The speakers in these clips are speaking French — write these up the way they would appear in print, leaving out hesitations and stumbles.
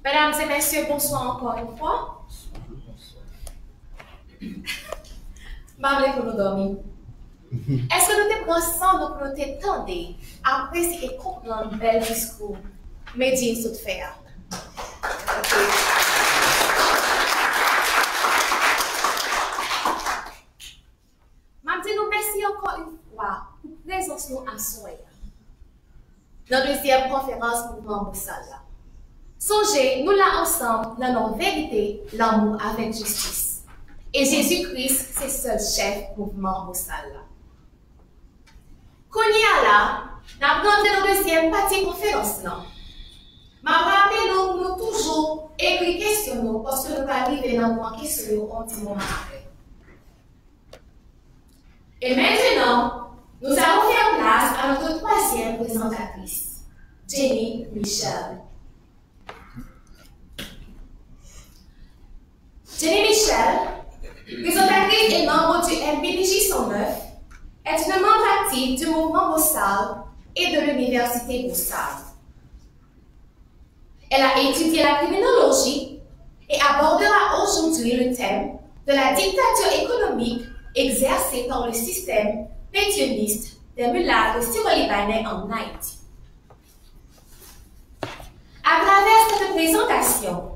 Mesdames et messieurs, bonsoir encore une fois. Maman, pour nous dormir. Est-ce que nous sommes ensemble pour nous t'étendre apprécier et comprendre un bel discours, mais d'une toute faire? Maman, nous merci encore une fois pour présence nous à soi. Notre deuxième conférence Mouvement Boussala. Songez, nous là ensemble dans nos vérités, l'amour avec justice. Et Jésus-Christ, c'est seul chef Mouvement Boussala. Konya là, nous avons notre deuxième partie conférence. Mais rappelez-nous, nous toujours écrit question parce que nous arrivons dans une question en petit moment après. Et maintenant, nous allons faire place à notre troisième présentatrice, Jenny Michel. Jenny Michel, présentatrice et membre du MPDJ 109, est une membre active du mouvement Boussala et de l'université Boussala. Elle a étudié la criminologie et abordera aujourd'hui le thème de la dictature économique exercée par le système pétionniste des mulâtres syro-libanais en Haïti. À travers cette présentation,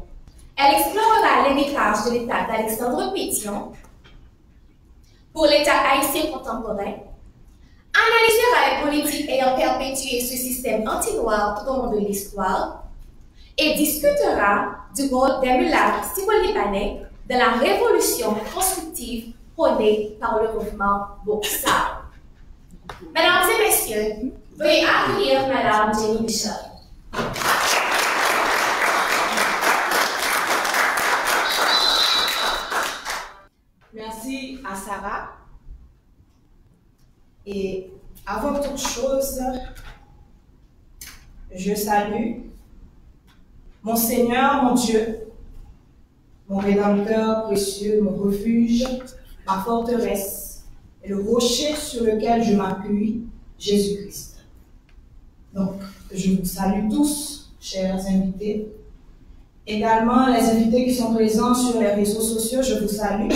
elle explorera l'héritage de l'État d'Alexandre Pétion pour l'État haïtien contemporain, analysera les politiques ayant perpétué ce système anti-noir tout au long de l'histoire et discutera du rôle des mulâtres syro-libanais de la révolution constructive prônée par le mouvement Boussala. Mesdames et messieurs, veuillez accueillir Madame Jenny Michel. Merci à Sarah. Et avant toute chose, je salue mon Seigneur, mon Dieu, mon Rédempteur précieux, mon refuge, ma forteresse et le rocher sur lequel je m'appuie, Jésus-Christ. Donc, je vous salue tous, chers invités. Également, les invités qui sont présents sur les réseaux sociaux, je vous salue.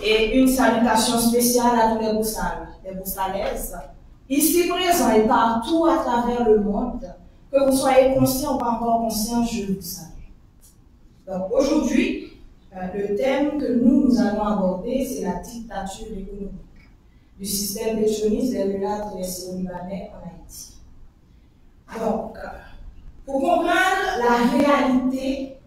Et une salutation spéciale à tous les Boussalas, les Boussalaises, ici présents et partout à travers le monde. Que vous soyez conscients ou pas encore conscients, je vous salue. Donc aujourd'hui, le thème que nous allons aborder, c'est la dictature économique du système pétionniste des mulâtres et des syro-libanais en Haïti. Donc, pour comprendre la réalité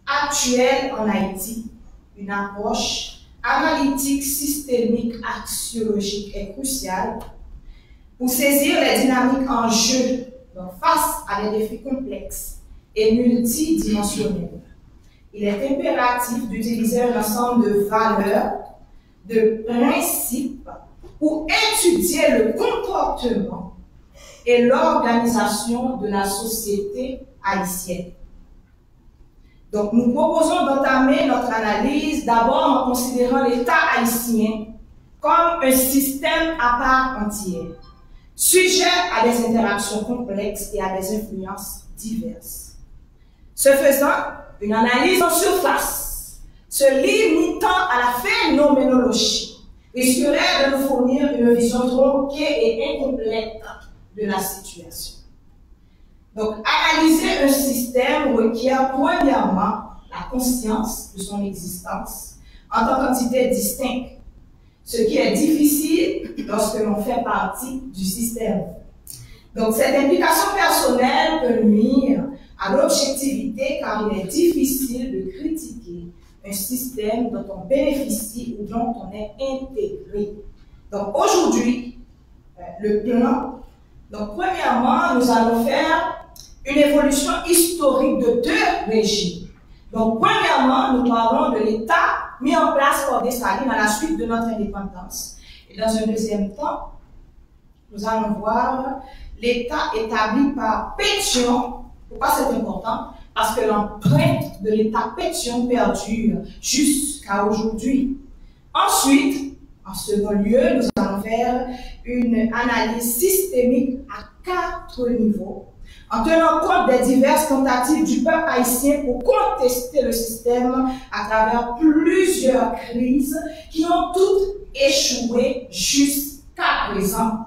actuelle en Haïti, une approche analytique, systémique, axiologique est cruciale pour saisir les dynamiques en jeu face à des défis complexes et multidimensionnels. Il est impératif d'utiliser un ensemble de valeurs, de principes pour étudier le comportement et l'organisation de la société haïtienne. Donc, nous proposons d'entamer notre analyse d'abord en considérant l'État haïtien comme un système à part entière, sujet à des interactions complexes et à des influences diverses. Ce faisant, une analyse en surface, se limitant à la phénoménologie, risquerait de nous fournir une vision tronquée et incomplète de la situation. Donc, analyser un système requiert premièrement la conscience de son existence en tant qu'entité distincte, ce qui est difficile lorsque l'on fait partie du système. Donc, cette implication personnelle peut nuire à l'objectivité car il est difficile de critiquer un système dont on bénéficie ou dont on est intégré. Donc, aujourd'hui, le plan. Donc, premièrement, nous allons faire une évolution historique de deux régimes. Donc, premièrement, nous parlons de l'État mis en place par Dessalines à la suite de notre indépendance. Et dans un deuxième temps, nous allons voir l'État établi par Pétion. Pourquoi c'est important? Parce que l'empreinte de l'État Pétion perdure jusqu'à aujourd'hui. Ensuite, en second lieu, nous allons faire une analyse systémique à 4 niveaux en tenant compte des diverses tentatives du peuple haïtien pour contester le système à travers plusieurs crises qui ont toutes échoué jusqu'à présent.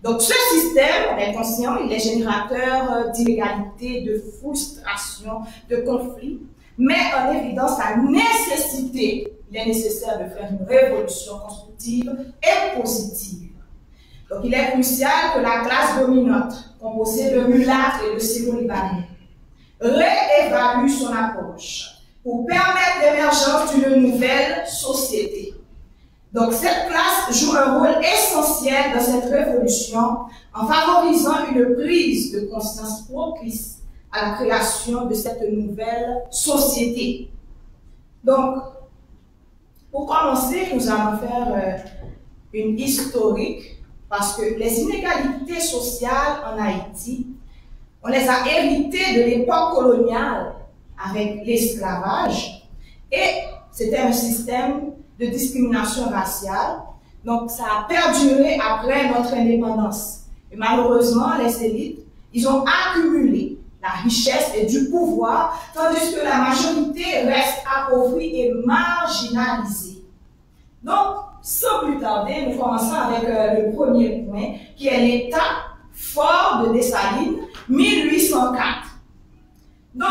Donc ce système, on est conscient, il est générateur d'inégalités, de frustration, de conflits, met en évidence la nécessité, il est nécessaire de faire une révolution constructive et positive. Donc il est crucial que la classe dominante, composée de mulâtres et de Syro-Libanais, réévalue son approche pour permettre l'émergence d'une nouvelle société. Donc cette classe joue un rôle essentiel dans cette révolution en favorisant une prise de conscience propice à la création de cette nouvelle société. Donc, pour commencer, nous allons faire une historique parce que les inégalités sociales en Haïti, on les a héritées de l'époque coloniale avec l'esclavage et c'était un système de discrimination raciale. Donc, ça a perduré après notre indépendance. Et malheureusement, les élites, ils ont accumulé la richesse et du pouvoir, tandis que la majorité reste appauvrie et marginalisée. Donc, sans plus tarder, nous commençons avec le premier point, qui est l'état fort de Dessalines, 1804. Donc,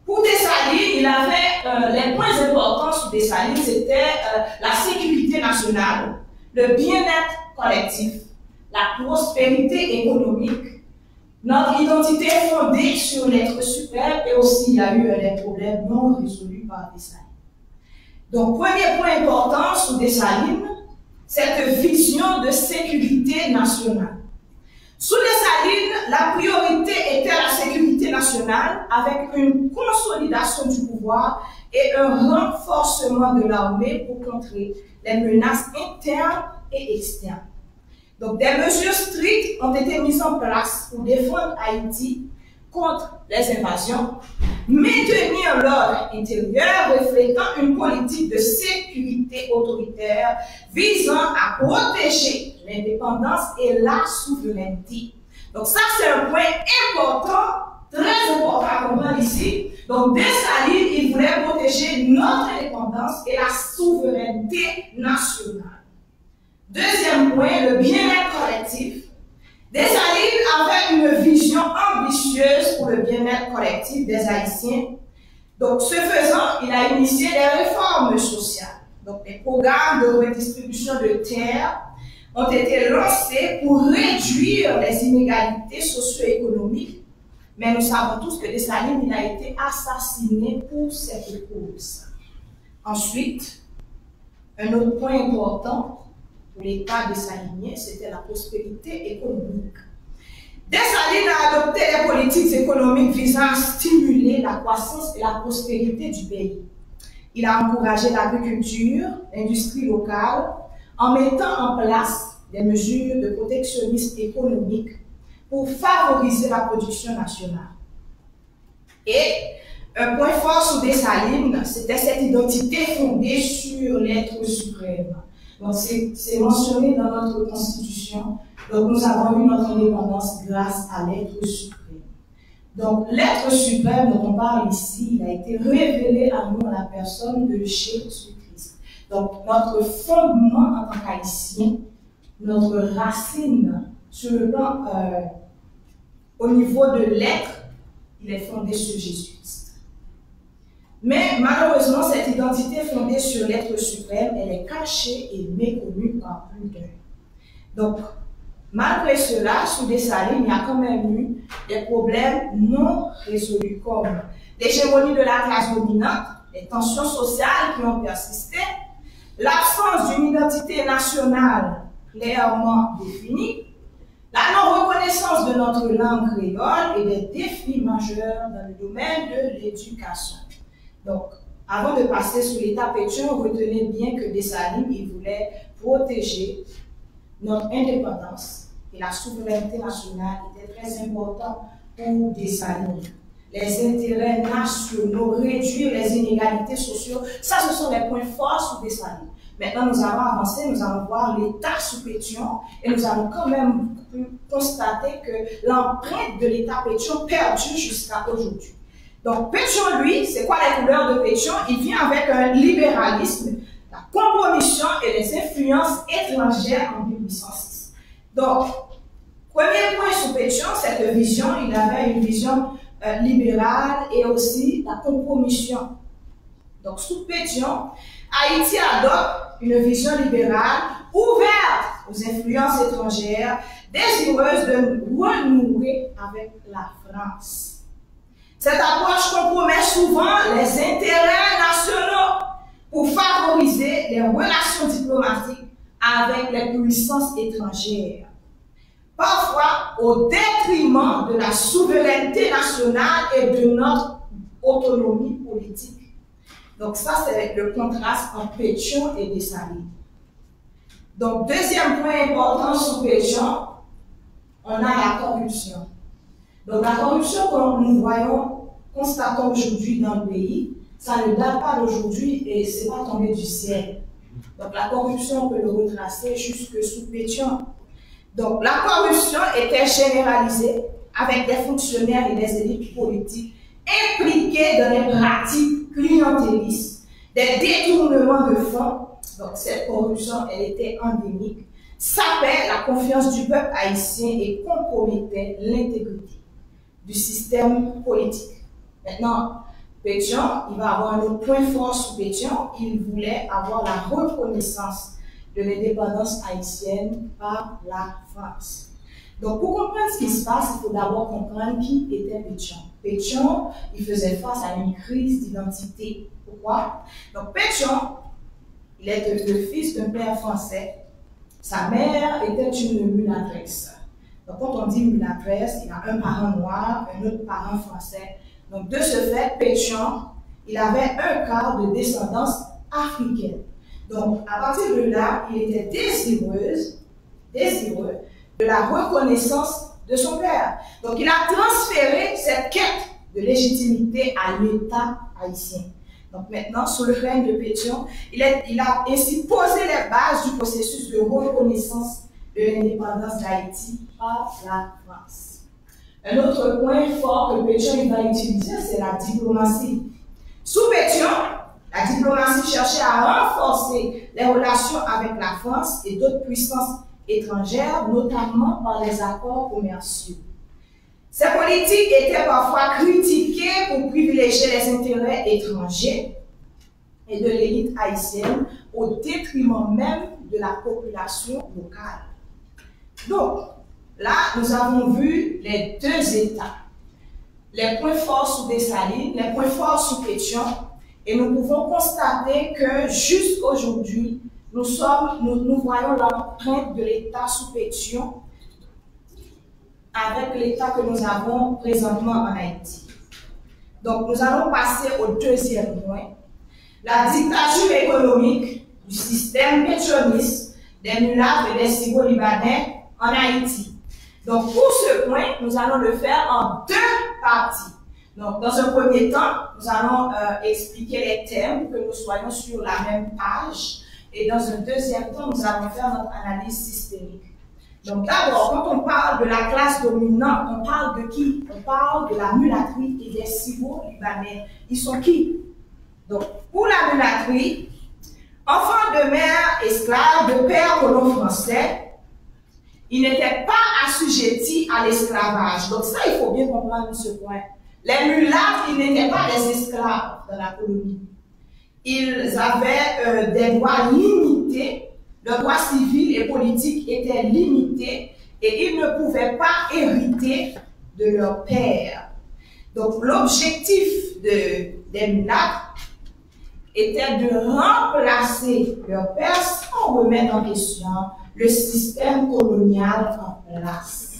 pour Dessalines, il avait les points importants sur Dessalines, c'était la sécurité nationale, le bien-être collectif, la prospérité économique, notre identité fondée sur l'être suprême et aussi il y a eu des problèmes non résolus par Dessalines. Donc, premier point important sur Dessalines, cette vision de sécurité nationale. Sous Dessalines, la priorité était la sécurité nationale avec une consolidation du pouvoir et un renforcement de l'armée pour contrer les menaces internes et externes. Donc, des mesures strictes ont été mises en place pour défendre Haïti contre les invasions, maintenir l'ordre intérieur reflétant une politique de sécurité autoritaire visant à protéger l'indépendance et la souveraineté. Donc ça, c'est un point important, très important à comprendre ici. Donc Dessalines, il voulait protéger notre indépendance et la souveraineté nationale. Deuxième point, le bien-être collectif. Dessalines avait une vision ambitieuse pour le bien-être collectif des Haïtiens. Donc, ce faisant, il a initié des réformes sociales. Donc, des programmes de redistribution de terres ont été lancés pour réduire les inégalités socio-économiques. Mais nous savons tous que Dessalines, il a été assassiné pour cette cause. Ensuite, un autre point important pour l'État dessalinien, c'était la prospérité économique. Dessalines a adopté les politiques économiques visant à stimuler la croissance et la prospérité du pays. Il a encouragé l'agriculture, l'industrie locale, en mettant en place des mesures de protectionnisme économique pour favoriser la production nationale. Et un point fort sur Dessalines, c'était cette identité fondée sur l'être suprême. Donc, c'est mentionné dans notre Constitution. Donc, nous avons eu notre indépendance grâce à l'être suprême. Donc, l'être suprême dont on parle ici, il a été révélé à nous en la personne de Jésus-Christ. Donc, notre fondement en tant qu'Haïtien, notre racine sur le plan, au niveau de l'être, il est fondé sur Jésus-Christ. Mais malheureusement, cette identité fondée sur l'être suprême, elle est cachée et méconnue par plus d'un. Donc, malgré cela, sous Dessalines, il y a quand même eu des problèmes non résolus, comme l'hégémonie de la classe dominante, les tensions sociales qui ont persisté, l'absence d'une identité nationale clairement définie, la non-reconnaissance de notre langue créole et des défis majeurs dans le domaine de l'éducation. Donc, avant de passer sur l'état pétion, retenez bien que Dessalines, il voulait protéger notre indépendance et la souveraineté nationale était très important pour Dessalines. Les intérêts nationaux, réduire les inégalités sociales, ça ce sont les points forts sur Dessalines. Maintenant, nous allons avancer, nous allons voir l'État sous Pétion et nous allons quand même constater que l'empreinte de l'État Pétion perdure jusqu'à aujourd'hui. Donc, Pétion, lui, c'est quoi la couleur de Pétion? Il vient avec un libéralisme, la compromission et les influences étrangères en 1806. Donc, premier point sous Pétion, cette vision, il avait une vision libérale et aussi la compromission. Donc, sous Pétion, Haïti adopte une vision libérale ouverte aux influences étrangères, désireuse de renouer avec la France. Cette approche compromet souvent les intérêts nationaux pour favoriser les relations diplomatiques avec les puissances étrangères, parfois au détriment de la souveraineté nationale et de notre autonomie politique. Donc ça, c'est le contraste entre Pétion et Dessalines. Donc, deuxième point important sous Pétion, on a la corruption. Donc la corruption que nous voyons, constatons aujourd'hui dans le pays, ça ne date pas d'aujourd'hui et ce n'est pas tombé du ciel. Donc la corruption, on peut le retracer jusque sous Pétion. Donc la corruption était généralisée avec des fonctionnaires et des élites politiques impliqués dans des pratiques clientélistes, des détournements de fonds. Donc cette corruption, elle était endémique, sapait la confiance du peuple haïtien et compromettait l'intégrité du système politique. Maintenant, Pétion, il va avoir un autre point fort sous Pétion, il voulait avoir la reconnaissance de l'indépendance haïtienne par la France. Donc, pour comprendre ce qui se passe, il faut d'abord comprendre qui était Pétion. Pétion, il faisait face à une crise d'identité. Pourquoi? Donc, Pétion, il est le fils d'un père français. Sa mère était une mulâtresse. Donc, quand on dit mulâtresse, il a un parent noir, un autre parent français. Donc, de ce fait, Pétion, il avait un quart de descendance africaine. Donc, à partir de là, il était désireux de la reconnaissance de son père. Donc, il a transféré cette quête de légitimité à l'État haïtien. Donc, maintenant, sous le règne de Pétion, il a ainsi posé les bases du processus de reconnaissance de l'indépendance d'Haïti par la France. Un autre point fort que Pétion va utiliser, c'est la diplomatie. Sous Pétion, la diplomatie cherchait à renforcer les relations avec la France et d'autres puissances étrangères, notamment par les accords commerciaux. Ces politiques étaient parfois critiquées pour privilégier les intérêts étrangers et de l'élite haïtienne au détriment même de la population locale. Donc, là, nous avons vu les deux États. Les points forts sous Dessalines, les points forts sous Pétion, et nous pouvons constater que jusqu'aujourd'hui, nous voyons l'empreinte de l'État sous Pétion avec l'État que nous avons présentement en Haïti. Donc, nous allons passer au deuxième point. La dictature économique du système pétioniste des mulâtres et des Syro-Libanais en Haïti. Donc, pour ce point, nous allons le faire en deux parties. Donc, dans un premier temps, nous allons expliquer les thèmes, que nous soyons sur la même page. Et dans un deuxième temps, nous allons faire notre analyse systémique. Donc, d'abord, quand on parle de la classe dominante, on parle de qui? On parle de la mulâtrie et des Syro-Libanais. Ils sont qui? Donc, pour la mulâtrie, enfants de mère esclaves, de père colon français, ils n'étaient pas assujettis à l'esclavage. Donc, ça, il faut bien comprendre ce point. Les mulâtres, ils n'étaient pas des esclaves dans la colonie. Ils avaient des droits limités, leurs droits civils et politiques étaient limités et ils ne pouvaient pas hériter de leur père. Donc, l'objectif des mulâtres était de remplacer leur père sans remettre en question le système colonial en place.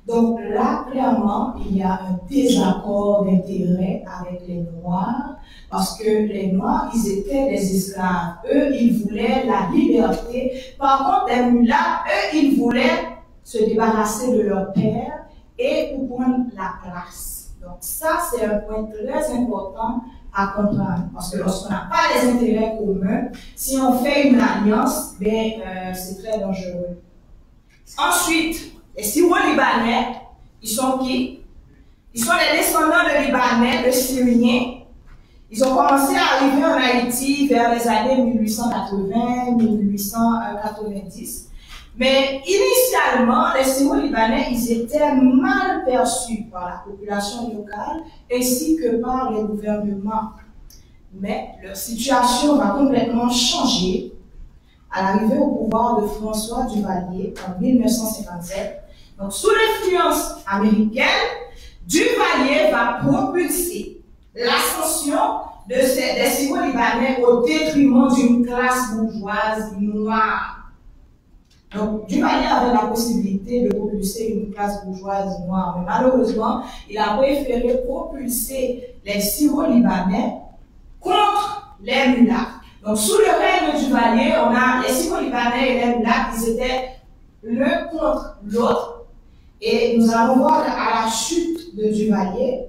Donc là, clairement, il y a un désaccord d'intérêt avec les Noirs, parce que les Noirs, ils étaient des esclaves. Eux, ils voulaient la liberté. Par contre, les mulâtres, eux, ils voulaient se débarrasser de leur père et pour prendre la place. Donc ça, c'est un point très important à comprendre. Parce que lorsqu'on n'a pas les intérêts communs, si on fait une alliance, c'est très dangereux. Ensuite, les Syro-Libanais, ils sont qui? Ils sont les descendants de Libanais, de Syriens. Ils ont commencé à arriver en Haïti vers les années 1880-1890. Mais initialement, les Syro-Libanais, ils étaient mal perçus par la population locale ainsi que par les gouvernements. Mais leur situation va complètement changer à l'arrivée au pouvoir de François Duvalier en 1957. Donc, sous l'influence américaine, Duvalier va propulser l'ascension des Syro-Libanais au détriment d'une classe bourgeoise noire. Donc, Duvalier avait la possibilité de propulser une classe bourgeoise noire, mais malheureusement, il a préféré propulser les Syro-Libanais contre les mulâtres. Donc, sous le règne de Duvalier, on a les Syro-Libanais et les mulâtres, ils étaient l'un contre l'autre. Et nous allons voir à la chute de Duvalier,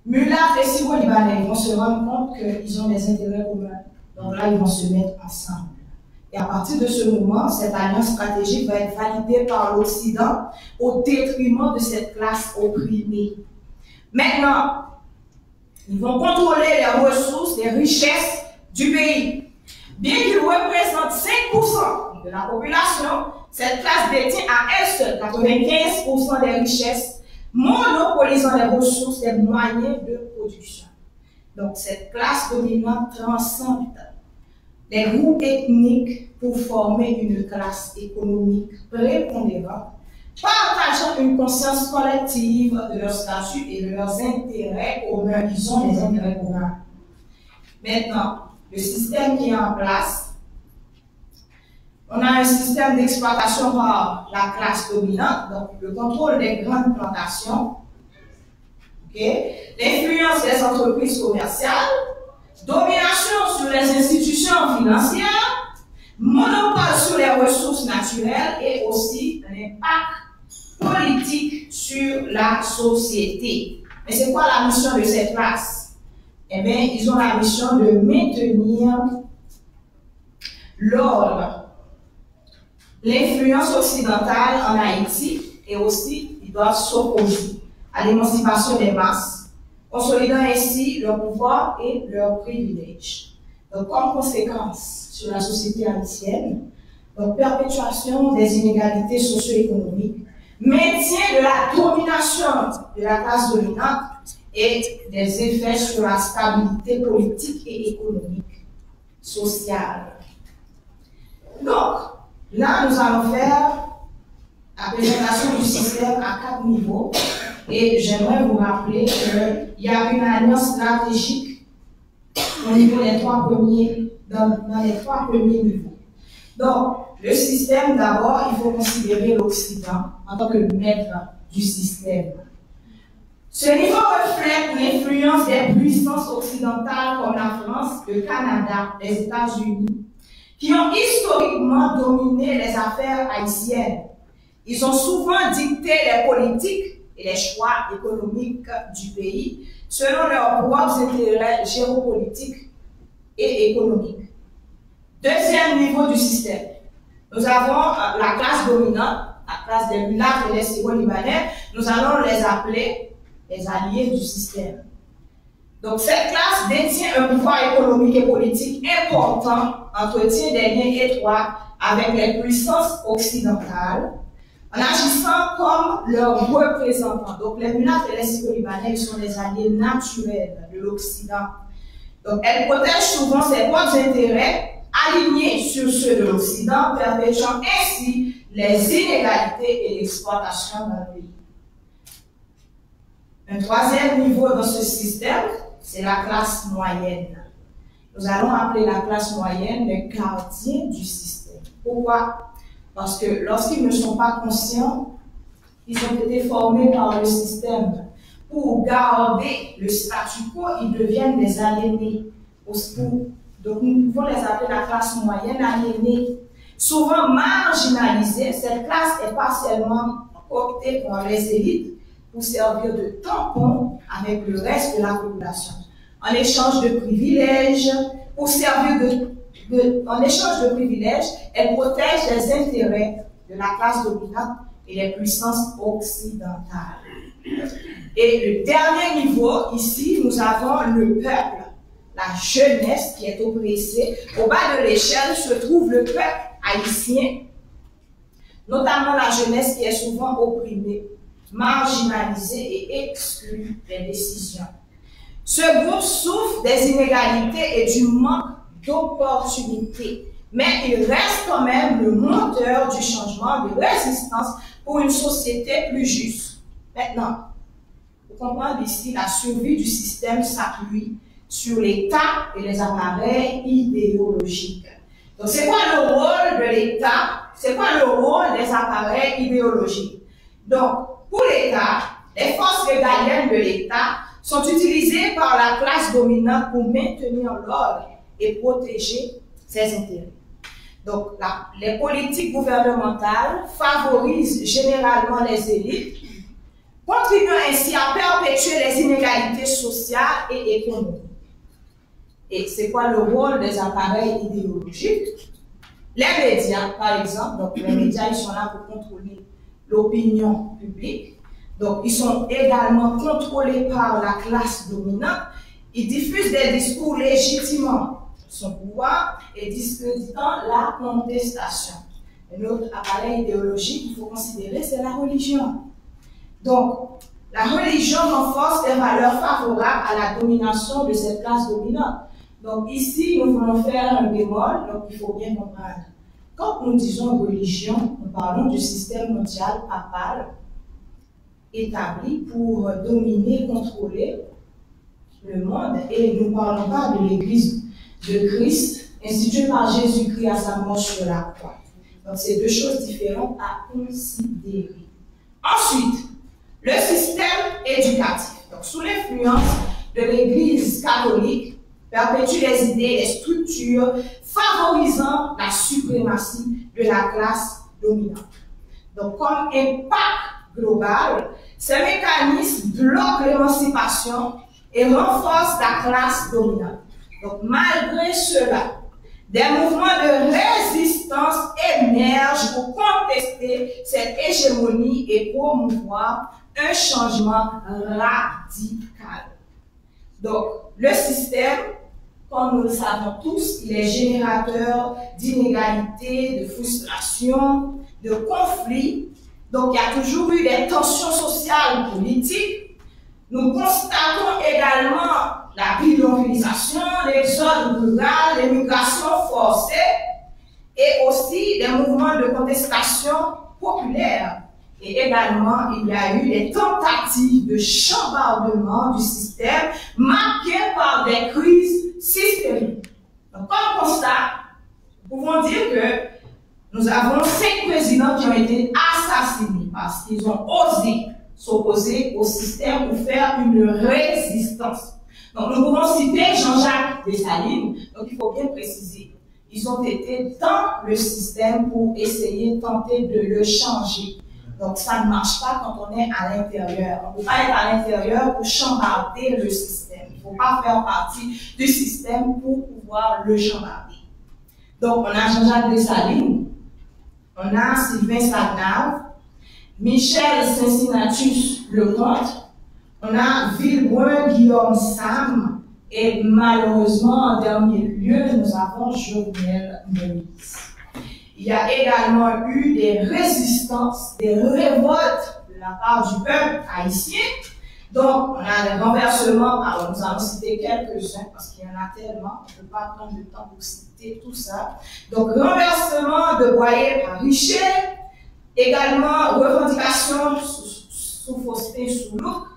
mulâtres et Syro-Libanais vont se rendre compte qu'ils ont des intérêts communs. Donc là, ils vont se mettre ensemble. Et à partir de ce moment, cette alliance stratégique va être validée par l'Occident au détriment de cette classe opprimée. Maintenant, ils vont contrôler les ressources, les richesses du pays. Bien qu'ils représentent 5% de la population, cette classe détient à elle seule 95% des richesses, monopolisant les ressources, les moyens de production. Donc cette classe dominante transcende les groupes ethniques pour former une classe économique prépondérante, partageant une conscience collective de leur statut et de leurs intérêts communs. Ils ont des intérêts communs. Maintenant, le système qui est en place, on a un système d'exploitation par la classe dominante, donc le contrôle des grandes plantations, l'influence des entreprises commerciales, domination sur les institutions financières, monopole sur les ressources naturelles et aussi un impact politique sur la société. Mais c'est quoi la mission de cette classe? Eh bien, ils ont la mission de maintenir l'ordre, l'influence occidentale en Haïti et aussi ils doivent s'opposer à l'émancipation des masses, consolidant ainsi leur pouvoir et leurs privilèges. Donc, comme conséquence sur la société haïtienne, donc perpétuation des inégalités socio-économiques, maintien de la domination de la classe dominante et des effets sur la stabilité politique et économique, sociale. Donc, là, nous allons faire la présentation du système à 4 niveaux. Et j'aimerais vous rappeler qu'il y a une alliance stratégique au niveau des trois premiers, dans les 3 premiers niveaux. Donc, le système, d'abord, il faut considérer l'Occident en tant que maître du système. Ce niveau reflète l'influence des puissances occidentales comme la France, le Canada, les États-Unis, qui ont historiquement dominé les affaires haïtiennes. Ils ont souvent dicté les politiques et les choix économiques du pays selon leurs propres intérêts géopolitiques et économiques. Deuxième niveau du système. Nous avons la classe dominante, la classe des mulâtres et des Syro-Libanais. Nous allons les appeler les alliés du système. Donc cette classe détient un pouvoir économique et politique important, entretient des liens étroits avec les puissances occidentales, en agissant comme leurs représentants. Donc les mulâtres et les Syro-Libanais sont les alliés naturels de l'Occident. Donc elles protègent souvent ses propres intérêts, alignés sur ceux de l'Occident, permettant ainsi les inégalités et l'exploitation dans le pays. Un troisième niveau dans ce système, c'est la classe moyenne. Nous allons appeler la classe moyenne les gardiens du système. Pourquoi? Parce que lorsqu'ils ne sont pas conscients, ils ont été formés par le système. Pour garder le statu quo, ils deviennent des aliénés. Donc nous pouvons les appeler la classe moyenne aliénée. Souvent marginalisée, cette classe est partiellement cooptée par les élites pour servir de tampon avec le reste de la population. en échange de privilèges, pour servir en échange de privilèges, elle protège les intérêts de la classe dominante et les puissances occidentales. Et le dernier niveau, ici, nous avons le peuple, la jeunesse qui est oppressée. Au bas de l'échelle se trouve le peuple haïtien, notamment la jeunesse qui est souvent opprimée, marginalisée et exclue des décisions. Ce groupe souffre des inégalités et du manque d'opportunités, mais il reste quand même le moteur du changement de résistance pour une société plus juste. Maintenant, pour comprendre ici, la survie du système s'appuie sur l'État et les appareils idéologiques. Donc, c'est quoi le rôle de l'État? C'est quoi le rôle des appareils idéologiques? Donc, pour l'État, les forces régaliennes de l'État sont utilisées par la classe dominante pour maintenir l'ordre et protéger ses intérêts. Donc, les politiques gouvernementales favorisent généralement les élites, contribuant ainsi à perpétuer les inégalités sociales et économiques. Et c'est quoi le rôle des appareils idéologiques? Les médias, par exemple, donc les médias, ils sont là pour contrôler l'opinion publique. Donc, ils sont également contrôlés par la classe dominante. Ils diffusent des discours légitimant son pouvoir et discréditant la contestation. Un autre appareil idéologique qu'il faut considérer, c'est la religion. Donc, la religion renforce les valeurs favorables à la domination de cette classe dominante. Donc, ici, nous voulons faire un bémol, donc il faut bien comprendre. Quand nous disons religion, nous parlons du système mondial papal établi pour dominer, contrôler le monde, et nous ne parlons pas de l'Église de Christ, instituée par Jésus-Christ à sa mort sur la croix. Donc, c'est deux choses différentes à considérer. Ensuite, le système éducatif, donc sous l'influence de l'Église catholique, perpétue les idées et structures favorisant la suprématie de la classe dominante. Donc, comme impact global, ces mécanismes bloquent l'émancipation et renforcent la classe dominante. Donc, malgré cela, des mouvements de résistance émergent pour contester cette hégémonie et promouvoir un changement radical. Donc, le système, comme nous le savons tous, il est générateur d'inégalités, de frustration, de conflits. Donc, il y a toujours eu des tensions sociales et politiques. Nous constatons également la bidonvillisation, l'exode rural, l'émigration forcée et aussi des mouvements de contestation populaire. Et également, il y a eu des tentatives de chambardement du système marquées par des crises systémiques. Donc, comme constat, nous pouvons dire que nous avons 5 présidents qui ont été assassinés parce qu'ils ont osé s'opposer au système pour faire une résistance. Donc, nous pouvons citer Jean-Jacques Dessalines. Donc, il faut bien préciser. Ils ont été dans le système pour essayer, tenter de le changer. Donc, ça ne marche pas quand on est à l'intérieur. On ne peut pas être à l'intérieur pour chambarder le système. Il ne faut pas faire partie du système pour pouvoir le chambarder. Donc, on a Jean-Jacques Dessalines, on a Sylvain Sagnave, Michel Cincinnatus Lecomte, on a Villebrun Guillaume Sam, et malheureusement, en dernier lieu, nous avons Jovenel Moïse. Il y a également eu des résistances, des révoltes de la part du peuple haïtien. Donc, on a des renversements, alors nous allons citer quelques-uns parce qu'il y en a tellement, on ne peut pas prendre le temps pour citer tout ça. Donc, renversement de Boyer par Richer, également revendication sous Faustin Soulouk,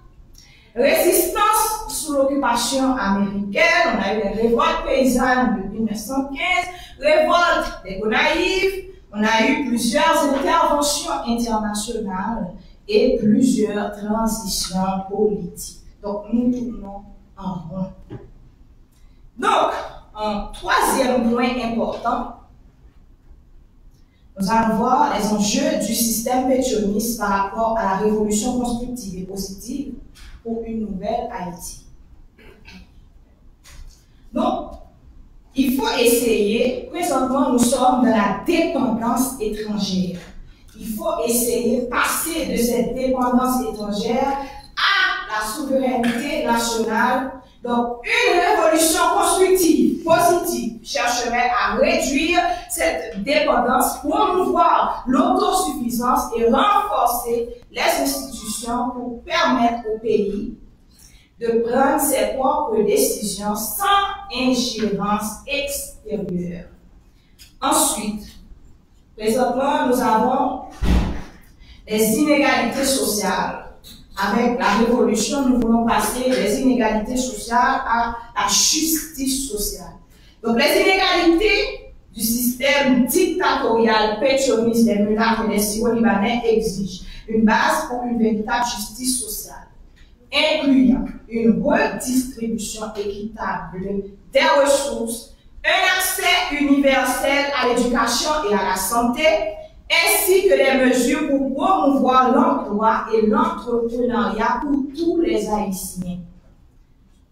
résistance sous l'occupation américaine, on a eu des révoltes paysannes de 1915, révolte des Gonaïves, on a eu plusieurs interventions internationales et plusieurs transitions politiques. Donc, nous tournons en rond. Donc, un troisième point important, nous allons voir les enjeux du système pétioniste par rapport à la révolution constructive et positive pour une nouvelle Haïti. déjà essayé. Présentement, nous sommes dans la dépendance étrangère. Il faut essayer de passer de cette dépendance étrangère à la souveraineté nationale. Donc, une révolution constructive, positive, chercherait à réduire cette dépendance, promouvoir l'autosuffisance et renforcer les institutions pour permettre au pays de prendre ses propres décisions sans ingérence extérieure. Ensuite, présentement, nous avons les inégalités sociales. Avec la révolution, nous voulons passer des inégalités sociales à la justice sociale. Donc, les inégalités du système dictatorial pétioniste des mulâtres et des Syro-Libanais exigent une base pour une véritable justice sociale, incluant une redistribution équitable des ressources, un accès universel à l'éducation et à la santé, ainsi que des mesures pour promouvoir l'emploi et l'entrepreneuriat pour tous les Haïtiens.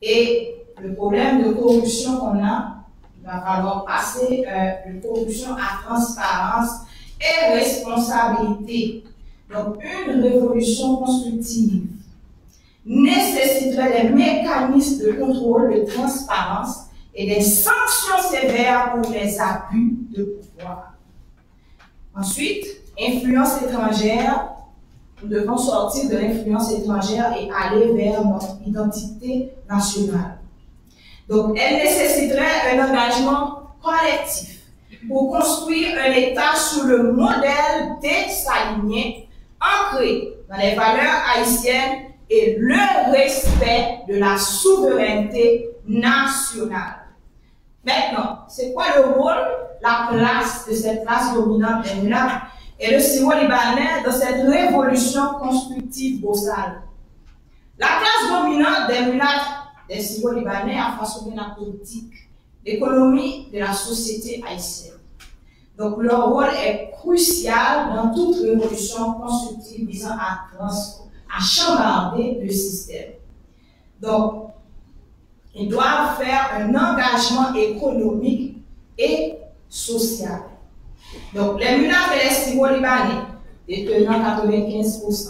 Et le problème de corruption qu'on a, il va falloir passer de corruption à transparence et responsabilité. Donc, une révolution constructive nécessiterait des mécanismes de contrôle, de transparence et des sanctions sévères pour les abus de pouvoir. Ensuite, influence étrangère. Nous devons sortir de l'influence étrangère et aller vers notre identité nationale. Donc, elle nécessiterait un engagement collectif pour construire un État sous le modèle des Saliniens, ancré dans les valeurs haïtiennes et le respect de la souveraineté nationale. Maintenant, c'est quoi le rôle, la place de cette classe dominante des mulâtres et le Syro-Libanais dans cette révolution constructive bossale? La classe dominante des mulâtres, des Syro-Libanais, a façonné la politique, l'économie de la société haïtienne. Donc, leur rôle est crucial dans toute révolution constructive visant à chambarder le système. Donc, ils doivent faire un engagement économique et social. Donc, les mulâtres et les Syro-Libanais, détenant 95%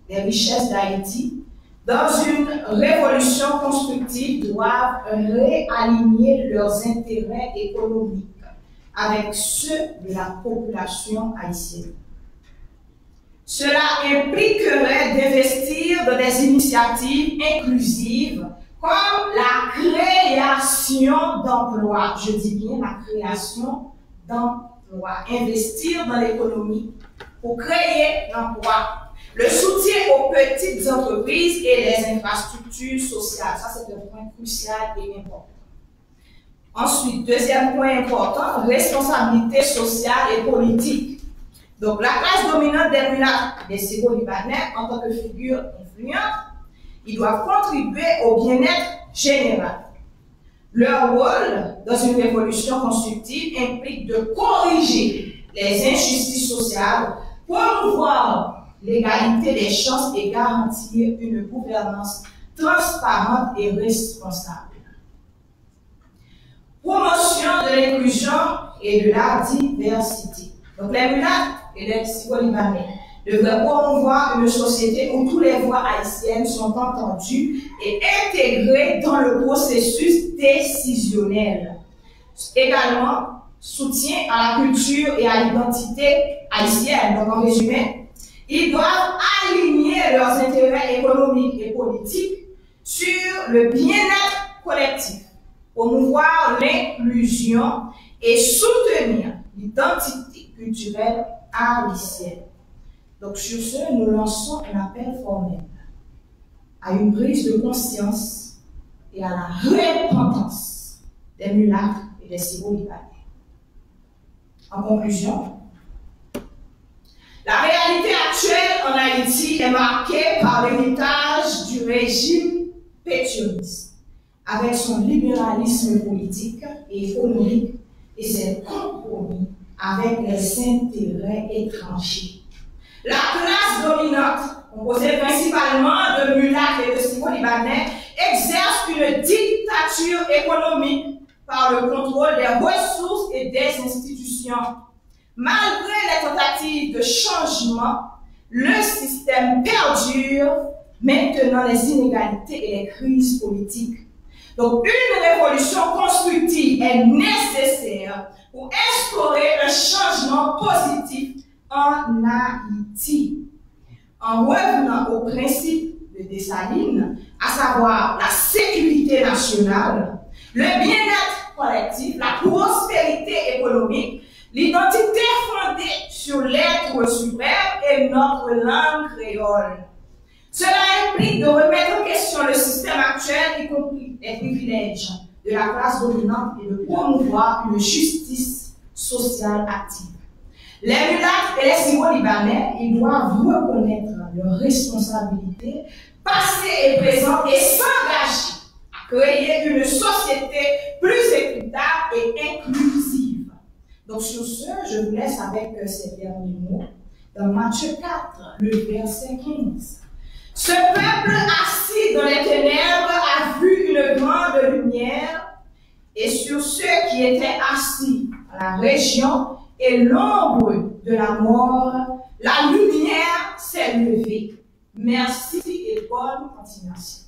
des richesses d'Haïti, dans une révolution constructive, doivent réaligner leurs intérêts économiques avec ceux de la population haïtienne. Cela impliquerait d'investir dans des initiatives inclusives comme la création d'emplois. Je dis bien la création d'emplois. Investir dans l'économie pour créer l'emploi. Le soutien aux petites entreprises et les infrastructures sociales. Ça, c'est un point crucial et important. Ensuite, deuxième point important, responsabilité sociale et politique. Donc, la classe dominante des mulâtres, des Syro-Libanais, en tant que figure influente, ils doivent contribuer au bien-être général. Leur rôle dans une révolution constructive implique de corriger les injustices sociales, promouvoir l'égalité des chances et garantir une gouvernance transparente et responsable. Promotion de l'inclusion et de la diversité. Donc les mulâtres et les Syro-Libanais devraient promouvoir une société où toutes les voix haïtiennes sont entendues et intégrées dans le processus décisionnel. Également, soutien à la culture et à l'identité haïtienne. Donc en résumé, ils doivent aligner leurs intérêts économiques et politiques sur le bien-être collectif, promouvoir l'inclusion et soutenir l'identité culturelle haïtienne. Donc sur ce, nous lançons un appel formel à une prise de conscience et à la repentance des mulâtres et des Syro-Libanais. En conclusion, la réalité actuelle en Haïti est marquée par l'héritage du régime pétioniste, avec son libéralisme politique et économique et ses compromis avec les intérêts étrangers. La classe dominante, composée principalement de mulâtres et de Syro-Libanais, exerce une dictature économique par le contrôle des ressources et des institutions. Malgré les tentatives de changement, le système perdure, maintenant les inégalités et les crises politiques. Donc, une révolution constructive est nécessaire pour instaurer un changement positif en Haïti. En revenant au principe de Dessalines, à savoir la sécurité nationale, le bien-être collectif, la prospérité économique, l'identité fondée sur l'être suprême et notre langue créole. Cela implique de remettre en question le système actuel, y compris les privilèges de la classe dominante, et de promouvoir une justice sociale active. Les mulâtres et les Syro-Libanais, ils doivent reconnaître leurs responsabilités passées et présentes et s'engager à créer une société plus équitable et inclusive. Donc sur ce, je vous laisse avec ces derniers mots dans Matthieu 4, le verset 15. Ce peuple assis dans les ténèbres a vu une grande lumière, et sur ceux qui étaient assis à la région et l'ombre de la mort, la lumière s'est levée. Merci et bonne continuation.